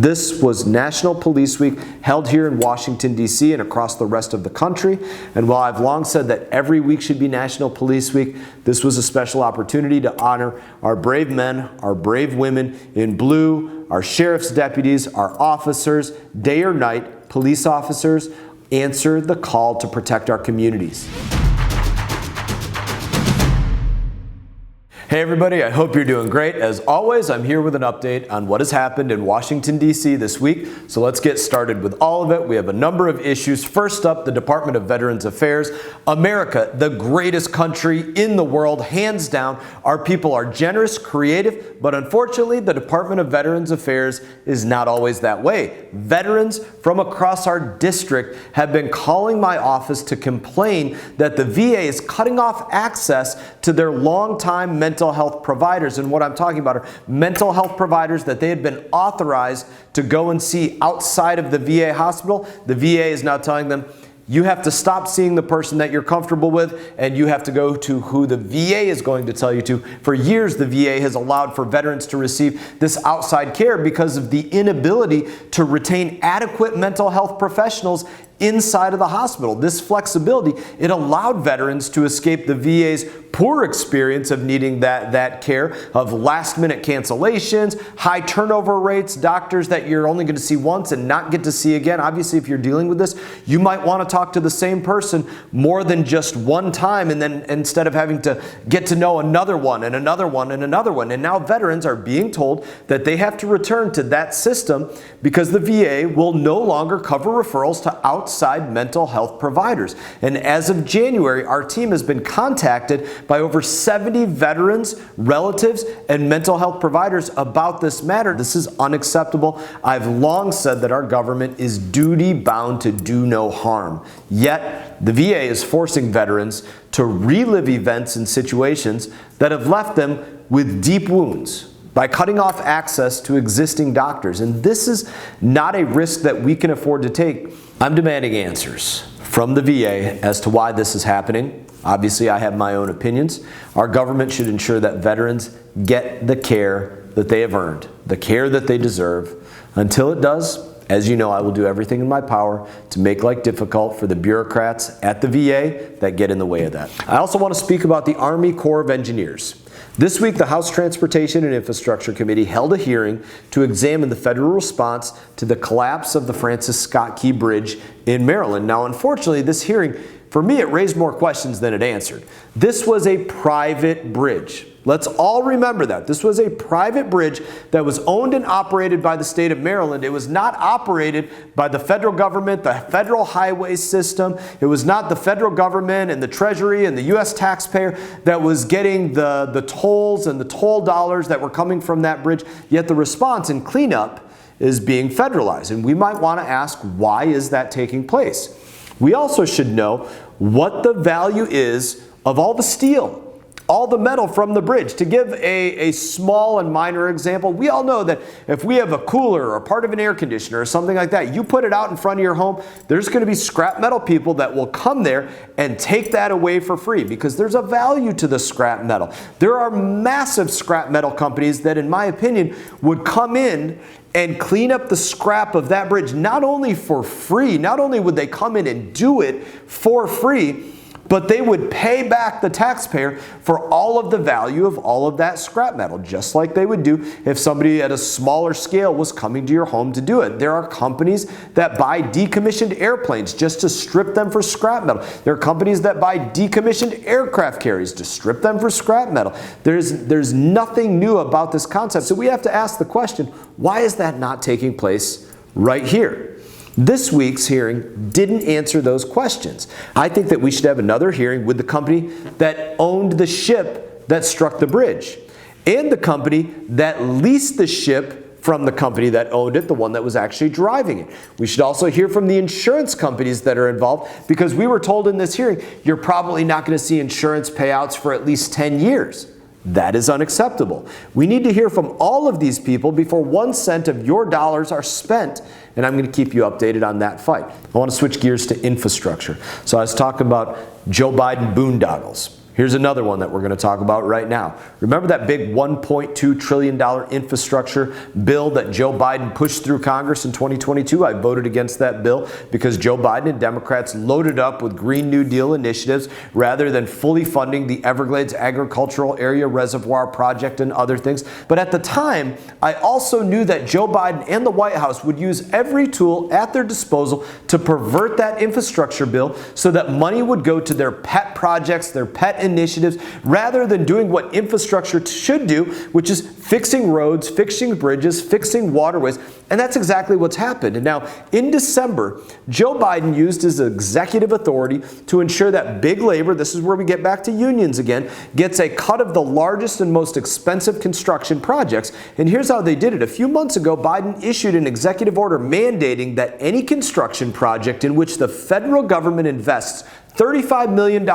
This was National Police Week, held here in Washington, D.C. and across the rest of the country. And while I've long said that every week should be National Police Week, this was a special opportunity to honor our brave men, our brave women in blue, our sheriff's deputies, our officers, day or night, police officers, answer the call to protect our communities. Hey everybody, I hope you're doing great. As always, I'm here with an update on what has happened in Washington, D.C. this week. So let's get started with all of it. We have a number of issues. First up, the Department of Veterans Affairs. America, the greatest country in the world, hands down. Our people are generous, creative, but unfortunately, the Department of Veterans Affairs is not always that way. Veterans from across our district have been calling my office to complain that the VA is cutting off access to their longtime mental health providers. And what I'm talking about are mental health providers that they had been authorized to go and see outside of the VA hospital. The VA is now telling them, you have to stop seeing the person that you're comfortable with, and you have to go to who the VA is going to tell you to. For years, the VA has allowed for veterans to receive this outside care because of the inability to retain adequate mental health professionals inside of the hospital. This flexibility, it allowed veterans to escape the VA's poor experience of needing that care, of last-minute cancellations, high turnover rates, doctors that you're only going to see once and not get to see again. Obviously, if you're dealing with this, you might want to talk to the same person more than just one time, and then instead of having to get to know another one and another one and another one. And now veterans are being told that they have to return to that system because the VA will no longer cover referrals to outside mental health providers. And as of January, our team has been contacted by over 70 veterans, relatives, and mental health providers about this matter. This is unacceptable. I've long said that our government is duty-bound to do no harm. Yet, the VA is forcing veterans to relive events and situations that have left them with deep wounds by cutting off access to existing doctors. And this is not a risk that we can afford to take. I'm demanding answers from the VA as to why this is happening. Obviously, I have my own opinions. Our government should ensure that veterans get the care that they have earned, the care that they deserve. Until it does, as you know, I will do everything in my power to make life difficult for the bureaucrats at the VA that get in the way of that. I also want to speak about the Army Corps of Engineers. This week, the House Transportation and Infrastructure Committee held a hearing to examine the federal response to the collapse of the Francis Scott Key Bridge in Maryland. Now, unfortunately, this hearing, for me, it raised more questions than it answered. This was a private bridge. Let's all remember that. This was a private bridge that was owned and operated by the state of Maryland. It was not operated by the federal government, the federal highway system. It was not the federal government and the Treasury and the U.S. taxpayer that was getting the tolls and the toll dollars that were coming from that bridge. Yet the response and cleanup is being federalized. And we might want to ask, why is that taking place? We also should know what the value is of all the steel, all the metal from the bridge. To give a small and minor example, we all know that if we have a cooler or part of an air conditioner or something like that, you put it out in front of your home, there's going to be scrap metal people that will come there and take that away for free because there's a value to the scrap metal. There are massive scrap metal companies that, in my opinion, would come in and clean up the scrap of that bridge, not only for free, not only would they come in and do it for free, but they would pay back the taxpayer for all of the value of all of that scrap metal, just like they would do if somebody at a smaller scale was coming to your home to do it. There are companies that buy decommissioned airplanes just to strip them for scrap metal. There are companies that buy decommissioned aircraft carriers to strip them for scrap metal. There's nothing new about this concept. So we have to ask the question, why is that not taking place right here? This week's hearing didn't answer those questions. I think that we should have another hearing with the company that owned the ship that struck the bridge and the company that leased the ship from the company that owned it, the one that was actually driving it. We should also hear from the insurance companies that are involved because we were told in this hearing, you're probably not going to see insurance payouts for at least 10 years. That is unacceptable. We need to hear from all of these people before 1 cent of your dollars are spent, and I'm going to keep you updated on that fight. I want to switch gears to infrastructure. So I was talking about Joe Biden boondoggles. Here's another one that we're going to talk about right now. Remember that big $1.2 trillion infrastructure bill that Joe Biden pushed through Congress in 2022? I voted against that bill because Joe Biden and Democrats loaded up with Green New Deal initiatives rather than fully funding the Everglades Agricultural Area Reservoir Project and other things. But at the time, I also knew that Joe Biden and the White House would use every tool at their disposal to pervert that infrastructure bill so that money would go to their pet projects, their pet initiatives, rather than doing what infrastructure should do, which is fixing roads, fixing bridges, fixing waterways. And that's exactly what's happened. And now, in December, Joe Biden used his executive authority to ensure that big labor, this is where we get back to unions again, gets a cut of the largest and most expensive construction projects. And here's how they did it. A few months ago, Biden issued an executive order mandating that any construction project in which the federal government invests $35 million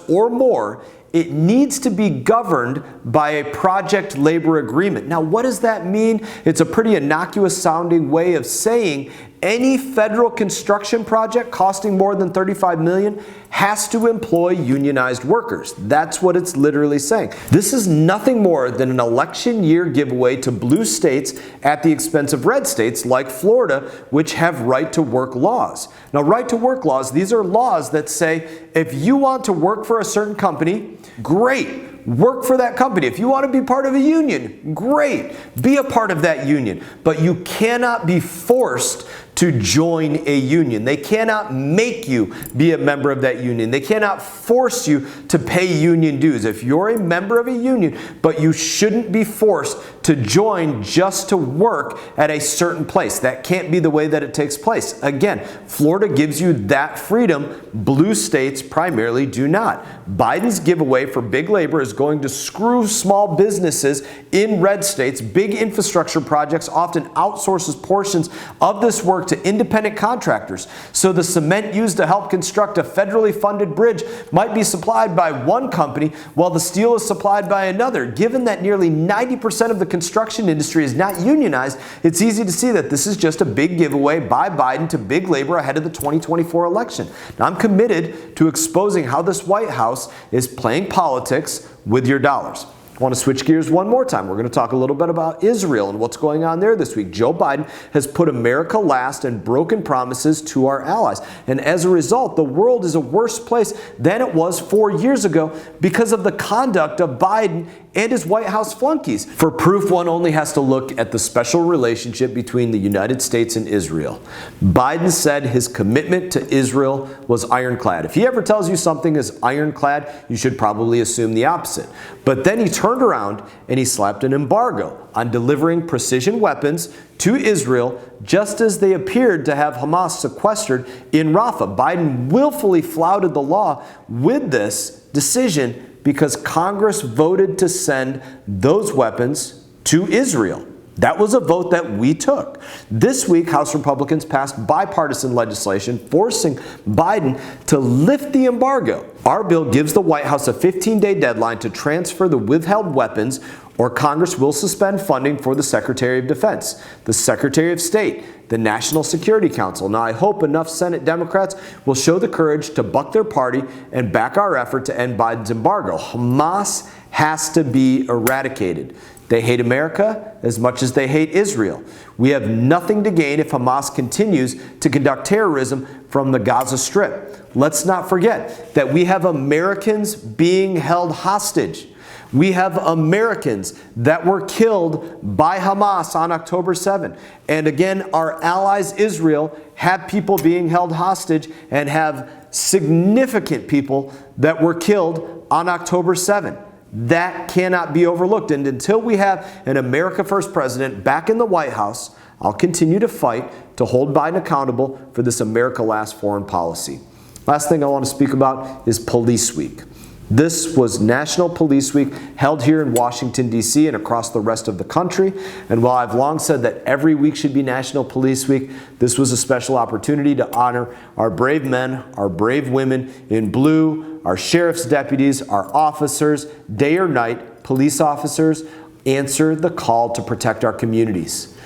or more, it needs to be governed by a project labor agreement. Now, what does that mean? It's a pretty innocuous sounding way of saying any federal construction project costing more than $35 million has to employ unionized workers. That's what it's literally saying. This is nothing more than an election year giveaway to blue states at the expense of red states like Florida, which have right to work laws. Now, right to work laws, these are laws that say if you want to work for a certain company, great. Work for that company. If you want to be part of a union, great. Be a part of that union. But you cannot be forced to join a union. They cannot make you be a member of that union. They cannot force you to pay union dues. If you're a member of a union, but you shouldn't be forced to join just to work at a certain place. That can't be the way that it takes place. Again, Florida gives you that freedom. Blue states primarily do not. Biden's giveaway for big labor is going to screw small businesses in red states. Big infrastructure projects often outsources portions of this work to independent contractors. So the cement used to help construct a federally funded bridge might be supplied by one company while the steel is supplied by another. Given that nearly 90% of the construction industry is not unionized, it's easy to see that this is just a big giveaway by Biden to big labor ahead of the 2024 election. Now, I'm committed to exposing how this White House is playing politics with your dollars. I want to switch gears one more time. We're going to talk a little bit about Israel and what's going on there this week. Joe Biden has put America last and broken promises to our allies. And as a result, the world is a worse place than it was 4 years ago because of the conduct of Biden and his White House flunkies. For proof, one only has to look at the special relationship between the United States and Israel. Biden said his commitment to Israel was ironclad. If he ever tells you something is ironclad, you should probably assume the opposite. But then he turned around and he slapped an embargo on delivering precision weapons to Israel just as they appeared to have Hamas sequestered in Rafah. Biden willfully flouted the law with this decision because Congress voted to send those weapons to Israel. That was a vote that we took. This week, House Republicans passed bipartisan legislation forcing Biden to lift the embargo. Our bill gives the White House a 15-day deadline to transfer the withheld weapons, or Congress will suspend funding for the Secretary of Defense, the Secretary of State, the National Security Council. Now, I hope enough Senate Democrats will show the courage to buck their party and back our effort to end Biden's embargo. Hamas has to be eradicated. They hate America as much as they hate Israel. We have nothing to gain if Hamas continues to conduct terrorism from the Gaza Strip. Let's not forget that we have Americans being held hostage. We have Americans that were killed by Hamas on October 7. And again, our allies Israel have people being held hostage and have significant people that were killed on October 7. That cannot be overlooked. And until we have an America First president back in the White House, I'll continue to fight to hold Biden accountable for this America Last foreign policy. Last thing I want to speak about is Police Week. This was National Police Week held here in Washington, D.C. and across the rest of the country. And while I've long said that every week should be National Police Week, this was a special opportunity to honor our brave men, our brave women in blue, our sheriff's deputies, our officers, day or night, police officers, answer the call to protect our communities.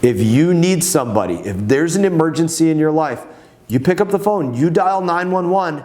If you need somebody, if there's an emergency in your life, you pick up the phone, you dial 911,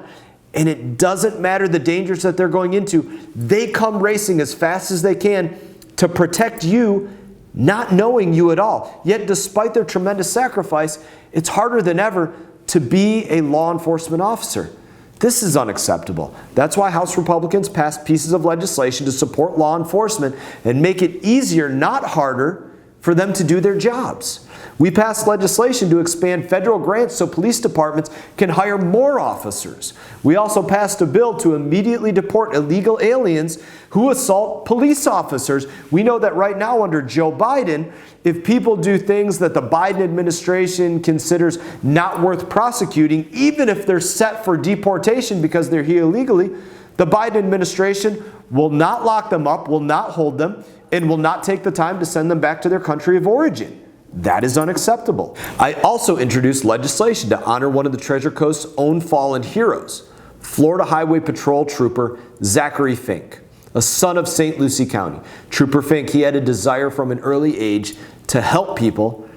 and it doesn't matter the dangers that they're going into. They come racing as fast as they can to protect you, not knowing you at all. Yet despite their tremendous sacrifice, it's harder than ever to be a law enforcement officer. This is unacceptable. That's why House Republicans passed pieces of legislation to support law enforcement and make it easier, not harder, for them to do their jobs. We passed legislation to expand federal grants so police departments can hire more officers. We also passed a bill to immediately deport illegal aliens who assault police officers. We know that right now under Joe Biden, if people do things that the Biden administration considers not worth prosecuting, even if they're set for deportation because they're here illegally, the Biden administration will not lock them up, will not hold them, and will not take the time to send them back to their country of origin. That is unacceptable. I also introduced legislation to honor one of the Treasure Coast's own fallen heroes, Florida Highway Patrol Trooper Zachary Fink, a son of St. Lucie County. Trooper Fink, he had a desire from an early age to help people,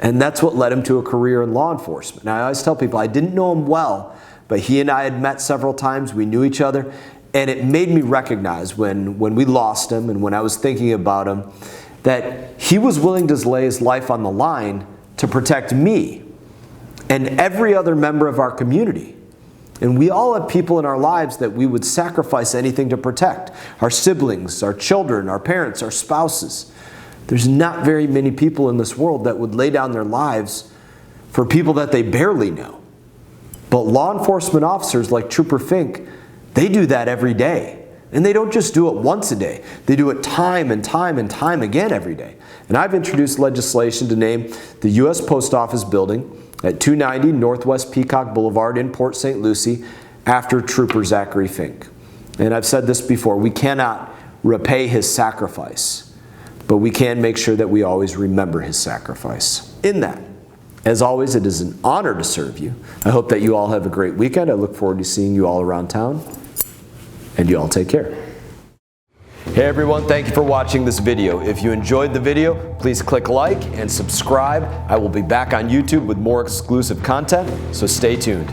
and that's what led him to a career in law enforcement. Now, I always tell people I didn't know him well, but he and I had met several times. We knew each other, and it made me recognize when we lost him and when I was thinking about him, that he was willing to lay his life on the line to protect me and every other member of our community. And we all have people in our lives that we would sacrifice anything to protect. Our siblings, our children, our parents, our spouses. There's not very many people in this world that would lay down their lives for people that they barely know. But law enforcement officers like Trooper Fink, they do that every day. And they don't just do it once a day. They do it time and time and time again every day. And I've introduced legislation to name the U.S. Post Office building at 290 Northwest Peacock Boulevard in Port St. Lucie after Trooper Zachary Fink. And I've said this before, we cannot repay his sacrifice, but we can make sure that we always remember his sacrifice. In that, as always, it is an honor to serve you. I hope that you all have a great weekend. I look forward to seeing you all around town. And you all take care. Hey everyone, thank you for watching this video. If you enjoyed the video, please click like and subscribe. I will be back on YouTube with more exclusive content, so stay tuned.